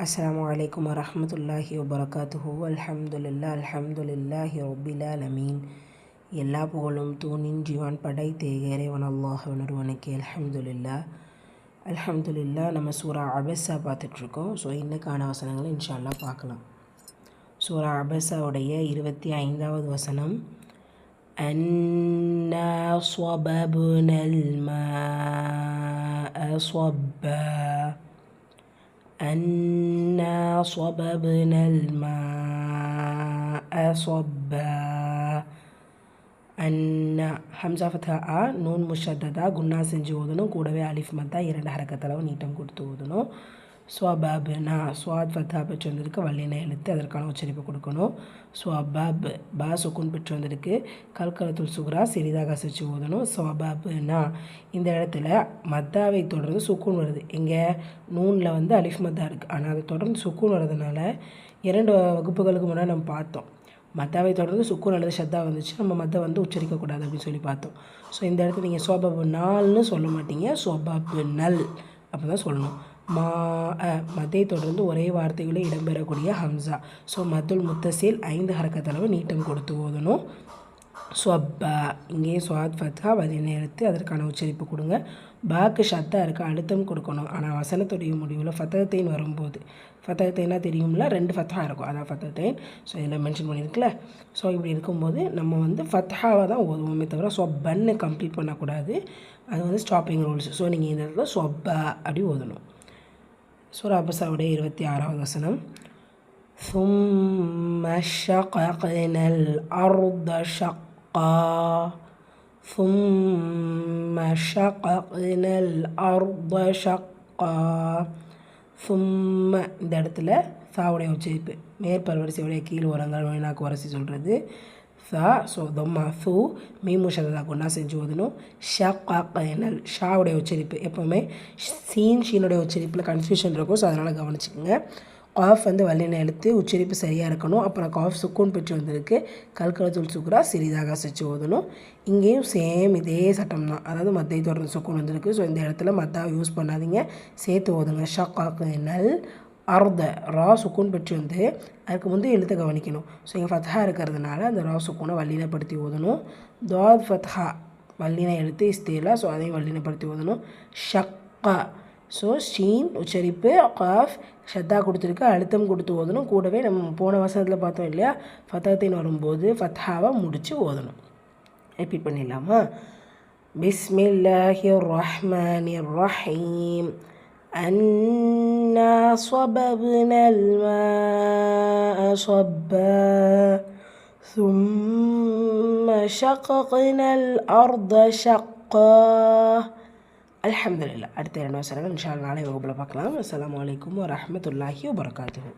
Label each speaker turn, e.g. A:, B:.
A: அஸ்ஸலாமு அலைக்கும் வரஹ்மத்துல்லாஹி வபரகாத்துஹு. அல்ஹம்துலில்லாஹி ரப்பில் ஆலமீன். எல்லா புகழும் தூணின் ஜீவான் படைத்த இறைவன் அல்லாஹ் ஒருவனுக்கு. அல்ஹம்துலில்லாஹ். நம்ம சூரா அபஸா பார்த்துட்ருக்கோம். ஸோ இன்னைக்கான வசனங்களை இன்ஷா அல்லாஹ் பார்க்கலாம். சூரா அபஸாவுடைய 25வது வசனம். அன்னா ஸபப்னல் மாஅ ஸப்பா. أنا صببنا الماء صبا. அன்னா ஹம்சா ஃபத்ஹா ஆ, நூன் முஷத்ததா குன்னா செஞ்சு ஓதணும். கூடவே அலிஃப் மத்தா 2 ஹரக்கத்தளவு நீட்டம் கொடுத்து ஓதணும். ஸ்வபாப்னா ஸ்வாத் ஃபத்ஹா பெற்று வந்திருக்கு, வல்லின எழுத்து, அதற்கான உச்சரிப்பு கொடுக்கணும். ஸ்வபாப் பா சுக்குன் பெற்று வந்திருக்கு, கல்கலத்துல் சுக்ரா சிறிதாக அசைச்சு ஓதணும். ஸ்வபாப்னா இந்த இடத்துல மத்தாவை தொடர்ந்து சுக்குன் வருது. இங்கே நூனில் வந்து அலிஃப் மத்தா இருக்குது, ஆனால் அதை தொடர்ந்து சுக்குன் வர்றதுனால 2 வகுப்புகளுக்கு முன்னாடி நம்ம பார்த்தோம். மத்தாவை தொடர்ந்து சுக்குன் அல்லது ஷத்தா வந்துச்சு, நம்ம மத்தை வந்து உச்சரிக்கக்கூடாது அப்படின்னு சொல்லி பார்த்தோம். ஸோ இந்த இடத்துல நீங்கள் சோபாபு நாள்னு சொல்ல மாட்டீங்க, சோபாபு நல் அப்படி தான் சொல்லணும். மா மத்தை தொடர்ந்து ஒரே வார்த்தைகளில் இடம்பெறக்கூடிய ஹம்சா. ஸோ மத்துல் முத்தசில் 5 ஹரக்கத்தளவு நீட்டம் கொடுத்து ஓதணும். ஸ்வப்பா இங்கேயும் ஸ்வாத் ஃபத்ஹா வலின எழுத்து, அதற்கான உச்சரிப்பு கொடுங்க. பாக்கு ஷத்தா இருக்க அழுத்தம் கொடுக்கணும். ஆனால் வசனத்துடைய முடிவில் ஃபத்தத்தைன் வரும்போது, ஃபத்தத்தைனா தெரியும்ல, 2 ஃபத்ஹா இருக்கும், அதான் ஃபத்தத்தைன். ஸோ இதில் மென்ஷன் பண்ணியிருக்குல்ல. ஸோ இப்படி இருக்கும்போது நம்ம வந்து ஃபத்ஹாவை தான் ஓதுவோமே தவிர சொப்பன்னு கம்ப்ளீட் பண்ணக்கூடாது. அது வந்து ஸ்டாப்பிங் ரூல்ஸ். ஸோ நீங்கள் இந்த இடத்துல சொப்பா அப்படி ஓதணும். சூரா அபஸாவுடைய 26வது வசனம். ثم شققنا الأرض شقا. ثم شققنا الأرض شقا. ثم இந்த இடத்துல சாவுடைய உச்சரிப்பு மேற்பல்வரிசையுடைய கீழ் ஓரங்கள் நாக்கு வரிசை சொல்கிறது. சா ஸோ தொம்மா சூ மீமு ஷதா கொண்டா செஞ்சு ஓதணும். ஷக்னல் ஷாவுடைய உச்சரிப்பு எப்போவுமே சீன் ஷீனுடைய உச்சரிப்பில் கன்ஃபியூஷன் இருக்கும். ஸோ அதனால் கவனிச்சுக்கோங்க. காஃப் வந்து வல்லின எழுத்து, உச்சரிப்பு சரியாக இருக்கணும். அப்புறம் காஃப் சுக்கூன் பெற்று வந்திருக்கு, கல்கலத்துல் சுக்ரா சிறிதாக அசைச்சு ஓதணும். இங்கேயும் சேம் இதே சட்டம் தான், அதாவது மத்தை தொடர்ந்து சுக்கூன் வந்திருக்கு. ஸோ இந்த இடத்துல மத்தாவை யூஸ் பண்ணாதீங்க, சேர்த்து ஓதுங்க. ஷக்னல் அர்த ரா சுக்கூன் பெற்று வந்து அதுக்கு முந்தைய எழுத்தை கவனிக்கணும். ஸோ இங்கே ஃபத்ஹா இருக்கிறதுனால அந்த ரா சுக்கூனை வல்லினப்படுத்தி ஓதணும். தாத் ஃபத்ஹா வல்லின எழுத்து இஸ்தேலா, ஸோ அதையும் வல்லினப்படுத்தி ஓதணும். ஷக்கா ஸோ ஷீன் உச்சரிப்பு, காஃப் ஷத்தா கொடுத்துருக்கு, அழுத்தம் கொடுத்து ஓதணும். கூடவே நம்ம போன வசனத்தில் பார்த்தோம் இல்லையா, ஃபத்தத்தின் வரும்போது ஃபத்ஹாவை முடித்து ஓதணும். ரிப்பீட் பண்ணிடலாமா? பிஸ்மில்லாஹிர் ரஹ்மானிர் ரஹீம். أنا صببنا الماء صبا. ثم شققنا الأرض شقا. அல்ஹம்துலில்லாஹ். அடுத்த 2 வசனங்கள் இன்ஷா அல்லாஹ் நாளை வகுப்பில் பார்க்கலாம். அஸ்ஸலாமு அலைக்கும் வரஹ்மத்துல்லாஹி வபரகாத்துஹு.